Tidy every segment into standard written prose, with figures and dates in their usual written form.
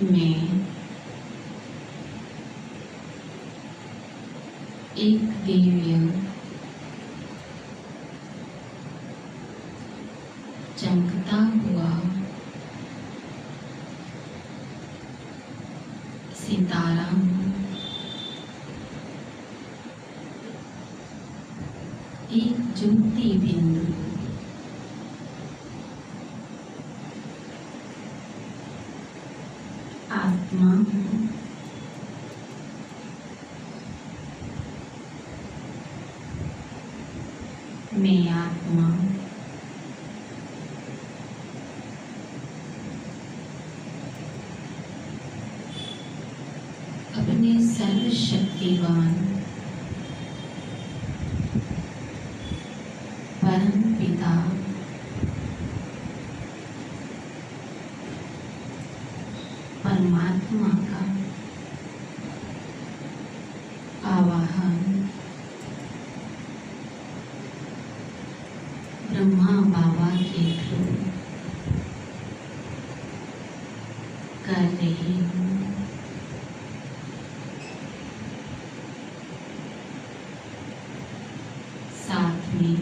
मैं एक दिव्य चमकता हुआ सितारा हूँ, एक ज्योति बिंदु। आत्मा हूँ, मैं आत्मा अपने सर्वशक्तिवान परम पिता परमात्मा का आवाहन ब्रह्मा बाबा के थ्रू कर रही हूँ। साथ में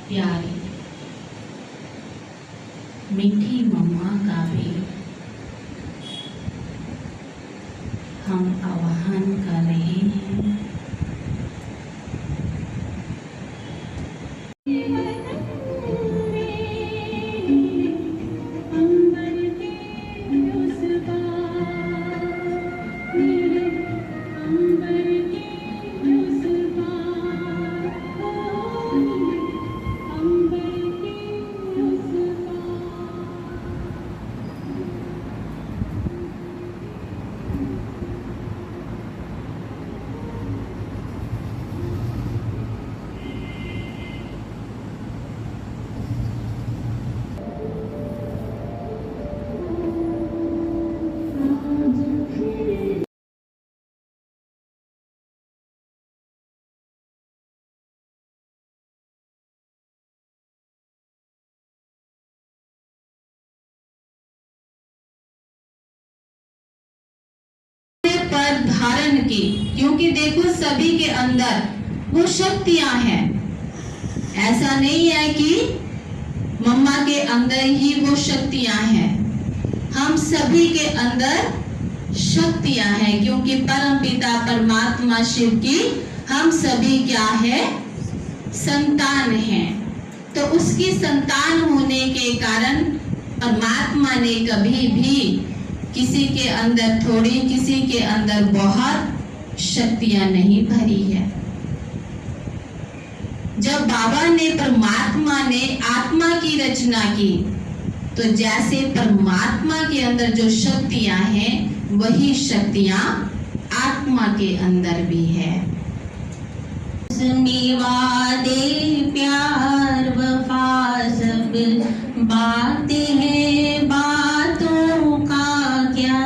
प्यारी मीठी मम्मा का भी हम आवाहन कर रहे हैं। पर धारण की, क्योंकि देखो सभी के अंदर वो शक्तियां हैं। ऐसा नहीं है कि मम्मा के अंदर ही वो शक्तियां हैं, हम सभी के अंदर शक्तियां हैं, क्योंकि परम पिता परमात्मा शिव की हम सभी क्या है, संतान हैं। तो उसकी संतान होने के कारण परमात्मा ने कभी भी किसी के अंदर थोड़ी, किसी के अंदर बहुत शक्तियां नहीं भरी है। जब बाबा ने परमात्मा ने आत्मा की रचना की, तो जैसे परमात्मा के अंदर जो शक्तियां हैं, वही शक्तियां आत्मा के अंदर भी है। वादे प्यार वफा सब बातें हैं, बातों का क्या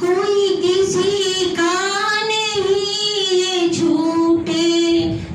कोई किसी का नहीं, ये झूठे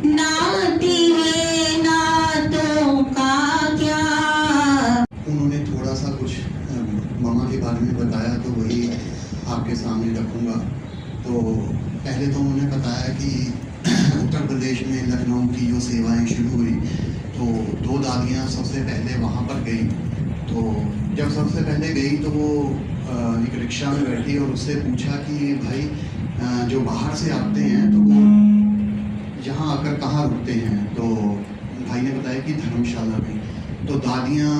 नाते हैं, नातों का क्या। उन्होंने थोड़ा सा कुछ मामा के बारे में बताया, तो वही आपके सामने रखूंगा। तो पहले तो उन्होंने बताया कि उत्तर प्रदेश में लखनऊ की जो सेवाएं शुरू हुई, तो 2 दादियाँ सबसे पहले वहाँ पर गई। तो जब सबसे पहले गई तो वो एक रिक्शा में बैठी और उससे पूछा कि भाई जो बाहर से आते हैं तो वो यहाँ आकर कहाँ रुकते हैं। तो भाई ने बताया कि धर्मशाला में। तो दादियाँ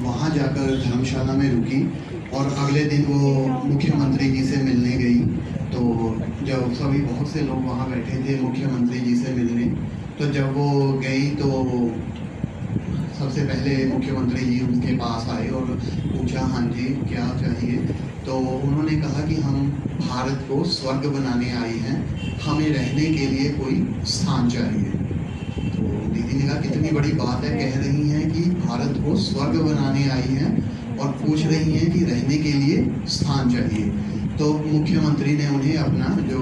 वहाँ जाकर धर्मशाला में रुकी और अगले दिन वो मुख्यमंत्री जी से मिलने गई। तो जब सभी बहुत से लोग वहाँ बैठे थे मुख्यमंत्री जी से मिलने, तो जब वो गई तो सबसे पहले मुख्यमंत्री जी उनके पास आए और पूछा, हाँ जी क्या चाहिए। तो उन्होंने कहा कि हम भारत को स्वर्ग बनाने आए हैं, हमें रहने के लिए कोई स्थान चाहिए। तो दीदी ने कहा कितनी बड़ी बात है, कह रही हैं कि भारत को स्वर्ग बनाने आई हैं और पूछ रही हैं कि रहने के लिए स्थान चाहिए। तो मुख्यमंत्री ने उन्हें अपना जो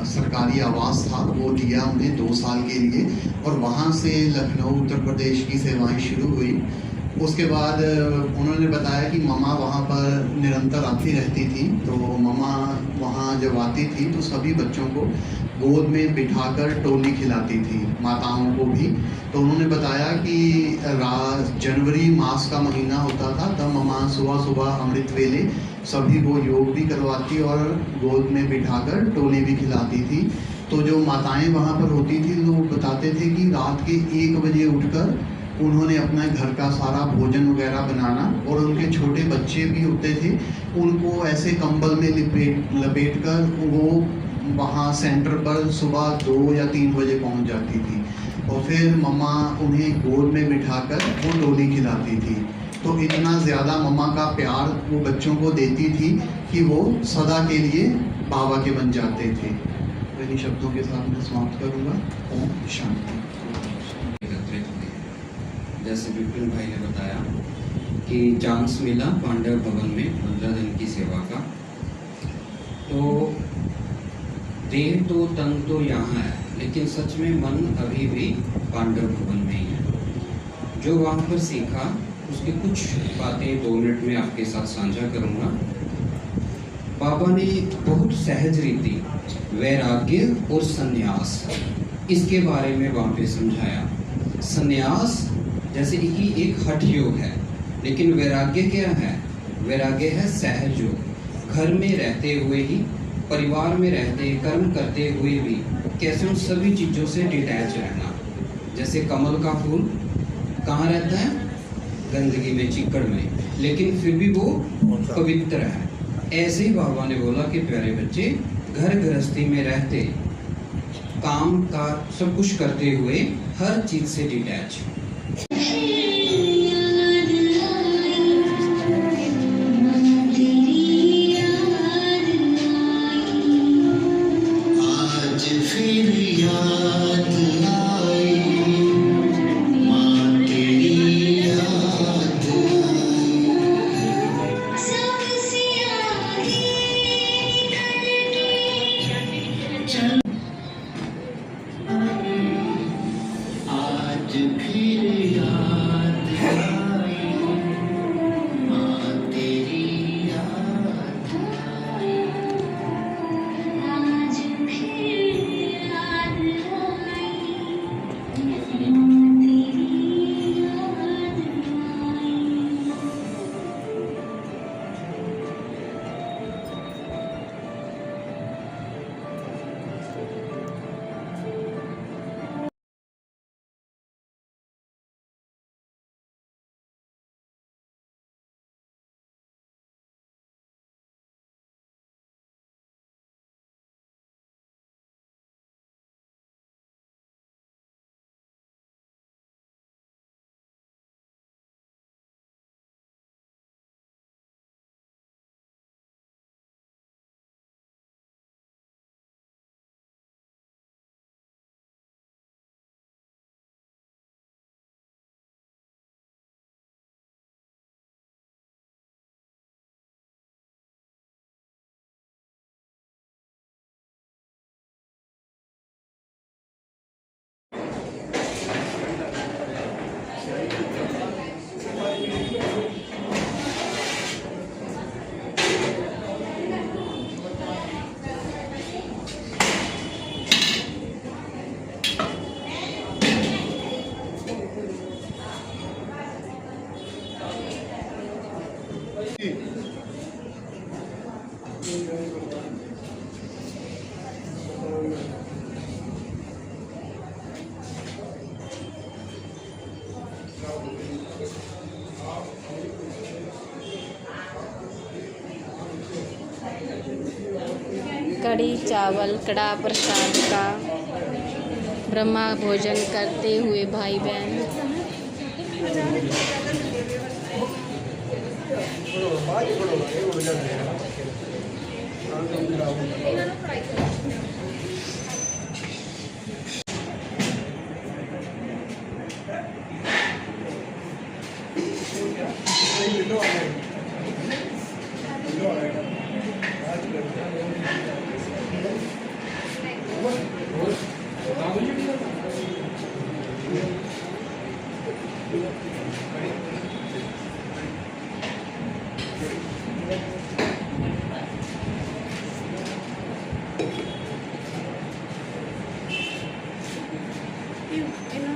सरकारी आवास था वो दिया उन्हें 2 साल के लिए, और वहाँ से लखनऊ उत्तर प्रदेश की सेवाएं शुरू हुई। उसके बाद उन्होंने बताया कि मम्मा वहाँ पर निरंतर आती रहती थी। तो मम्मा वहाँ जब आती थी तो सभी बच्चों को गोद में बिठाकर टोली खिलाती थी, माताओं को भी। तो उन्होंने बताया कि जनवरी मास का महीना होता था, तब मम्मा सुबह सुबह अमृत वेले सभी को योग भी करवाती और गोद में बिठाकर टोली भी खिलाती थी। तो जो माताएं वहाँ पर होती थी लोग बताते थे कि रात के 1 बजे उठकर उन्होंने अपना घर का सारा भोजन वगैरह बनाना, और उनके छोटे बच्चे भी होते थे उनको ऐसे कंबल में लपेट कर वो वहाँ सेंटर पर सुबह 2 या 3 बजे पहुँच जाती थी, और फिर मम्मा उन्हें गोद में बिठाकर वो टोली खिलाती थी। तो इतना ज़्यादा मम्मा का प्यार वो बच्चों को देती थी कि वो सदा के लिए बाबा के बन जाते थे। इन्हीं शब्दों के साथ मैं समाप्त करूँगा। ओम शांति। जैसे विपिन भाई ने बताया कि चांस मिला पांडव भवन में 15 दिन की सेवा का, तो देह तो तन तो यहाँ है, लेकिन सच में मन अभी भी पांडव भवन में ही है। जो वहाँ पर सीखा उसकी कुछ बातें 2 मिनट में आपके साथ साझा करूँगा। बाबा ने बहुत सहज रीति वैराग्य और संन्यास इसके बारे में वहाँ पे समझाया। संन्यास जैसे कि एक हठ योग है, लेकिन वैराग्य क्या है? वैराग्य है सहज योग। घर में रहते हुए ही, परिवार में रहते, कर्म करते हुए भी कैसे उन सभी चीज़ों से डिटैच रहना। जैसे कमल का फूल कहाँ रहता है? गंदगी में, चिक्कड़ में, लेकिन फिर भी वो पवित्र है। ऐसे ही बाबा ने बोला कि प्यारे बच्चे, घर गृहस्थी में रहते, काम का सब कुछ करते हुए हर चीज़ से डिटैच। कढ़ी चावल कड़ा प्रसाद का ब्रह्मा भोजन करते हुए भाई बहन ਇਹਨਾਂ